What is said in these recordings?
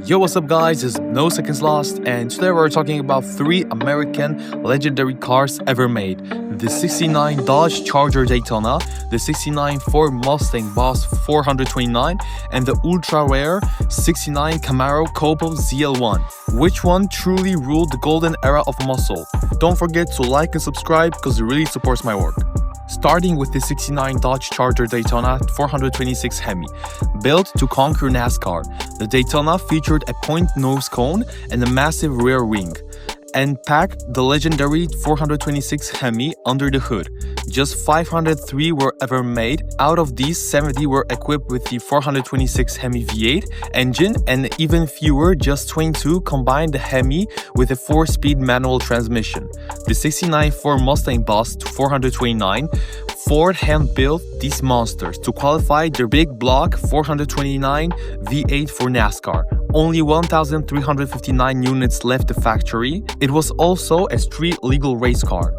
Yo, what's up guys, it's No Seconds Lost, and today we're talking about 3 American legendary cars ever made. The 69 Dodge Charger Daytona, the 69 Ford Mustang Boss 429, and the ultra-rare 69 Camaro COPO ZL1. Which one truly ruled the golden era of muscle? Don't forget to like and subscribe because it really supports my work. Starting with the 69 Dodge Charger Daytona 426 HEMI. Built to conquer NASCAR, the Daytona featured a point nose cone and a massive rear wing, and packed the legendary 426 HEMI under the hood. Just 503 were ever made. Out of these, 70 were equipped with the 426 HEMI V8 engine, and even fewer, just 22, combined the HEMI with a 4-speed manual transmission. The 69 Ford Mustang Boss 429, Ford hand-built these monsters to qualify their big block 429 V8 for NASCAR. Only 1,359 units left the factory. It was also a street legal race car.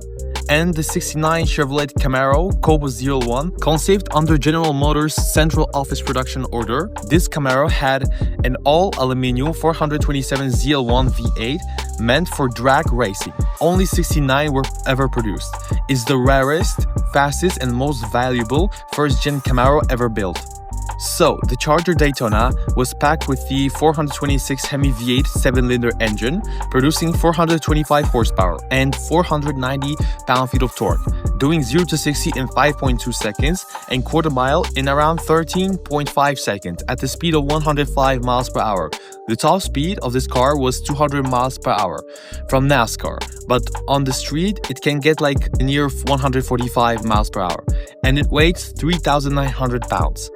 And the 69 Chevrolet Camaro COPO ZL1, conceived under General Motors' Central Office Production Order. This Camaro had an all-aluminum 427 ZL1 V8 meant for drag racing. Only 69 were ever produced. It's the rarest, fastest, and most valuable first-gen Camaro ever built. So, the Charger Daytona was packed with the 426 HEMI V8 7-cylinder engine, producing 425 horsepower and 490 pound-feet of torque, doing 0 to 60 in 5.2 seconds and quarter mile in around 13.5 seconds at the speed of 105 miles per hour. The top speed of this car was 200 miles per hour from NASCAR, but on the street it can get like near 145 miles per hour, and it weighs 3,900 pounds.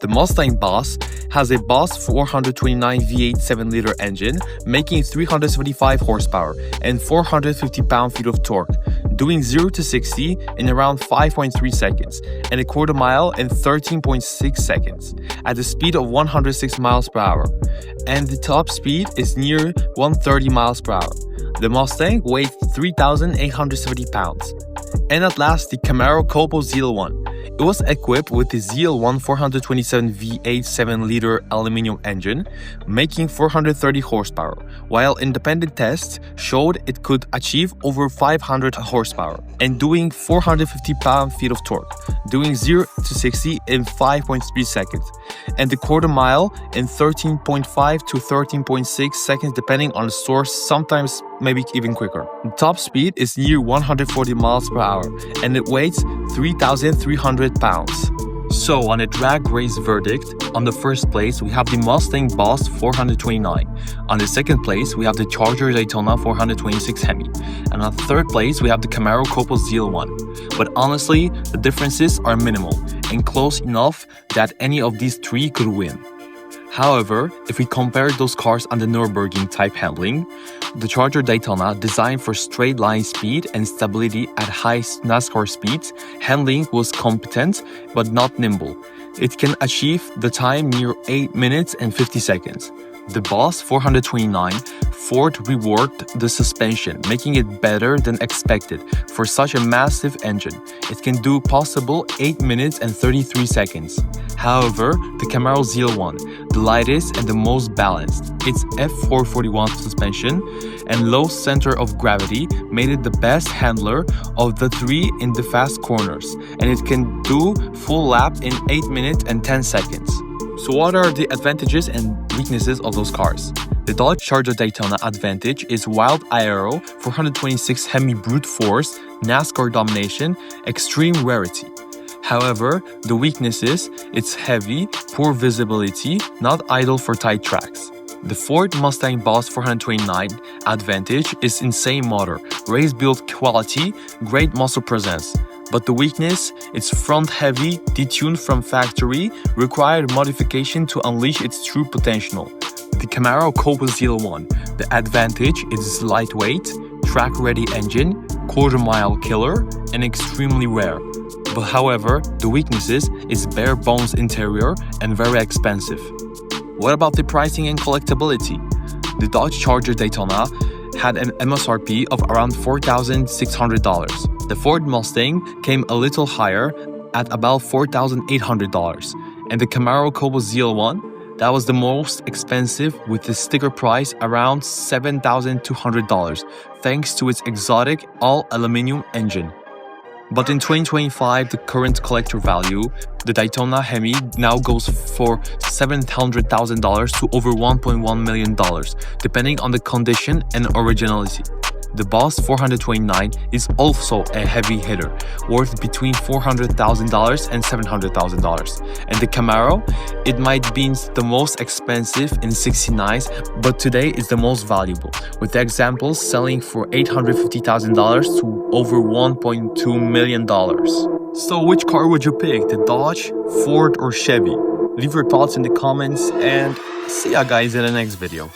The Mustang Boss has a Boss 429 V8 7-liter engine, making 375 horsepower and 450 pound-feet of torque, doing 0 to 60 in around 5.3 seconds and a quarter mile in 13.6 seconds at the speed of 106 miles per hour, and the top speed is near 130 miles per hour. The Mustang weighed 3,870 pounds. And at last, the Camaro COPO ZL1. It was equipped with the ZL1 427 V8 7-liter aluminum engine, making 430 horsepower, while independent tests showed it could achieve over 500 horsepower and doing 450 pound-feet of torque, doing 0 to 60 in 5.3 seconds, and the quarter mile in 13.5 to 13.6 seconds depending on the source, sometimes maybe even quicker. The top speed is near 140 miles per hour and it weighs 3,300 pounds. So on a drag race verdict, on the first place we have the Mustang Boss 429, on the second place we have the Charger Daytona 426 HEMI, and on the third place we have the Camaro COPO ZL1. But honestly, the differences are minimal and close enough that any of these 3 could win. However, if we compare those cars on the Nürburgring-Type Handling, the Charger Daytona, designed for straight line speed and stability at high NASCAR speeds, handling was competent but not nimble. It can achieve the time near 8 minutes and 50 seconds. The Boss 429, Ford reworked the suspension, making it better than expected for such a massive engine. It can do possible 8 minutes and 33 seconds. However, the Camaro ZL1, the lightest and the most balanced, its F441 suspension and low center of gravity made it the best handler of the 3 in the fast corners, and it can do full lap in 8 minutes and 10 seconds. So what are the advantages and weaknesses of those cars? The Dodge Charger Daytona advantage is wild aero, 426 HEMI brute force, NASCAR domination, extreme rarity. However, the weakness is it's heavy, poor visibility, not ideal for tight tracks. The Ford Mustang Boss 429 advantage is insane motor, race build quality, great muscle presence. But the weakness, it's front-heavy, detuned from factory, required modification to unleash its true potential. The Camaro COPO ZL1, the advantage is lightweight, track-ready engine, quarter-mile killer, and extremely rare. But however, the weaknesses is bare-bones interior and very expensive. What about the pricing and collectability? The Dodge Charger Daytona had an MSRP of around $4,600. The Ford Mustang came a little higher at about $4,800, and the Camaro COPO ZL1 That was the most expensive, with the sticker price around $7,200, thanks to its exotic all-aluminum engine. But in 2025, the current collector value, the Daytona HEMI, now goes for $700,000 to over $1.1 million, depending on the condition and originality. The Boss 429 is also a heavy hitter, worth between $400,000 and $700,000. And the Camaro, it might be the most expensive in 69s, but today is the most valuable, with the examples selling for $850,000 to over $1.2 million. So which car would you pick, the Dodge, Ford or Chevy? Leave your thoughts in the comments and see ya guys in the next video.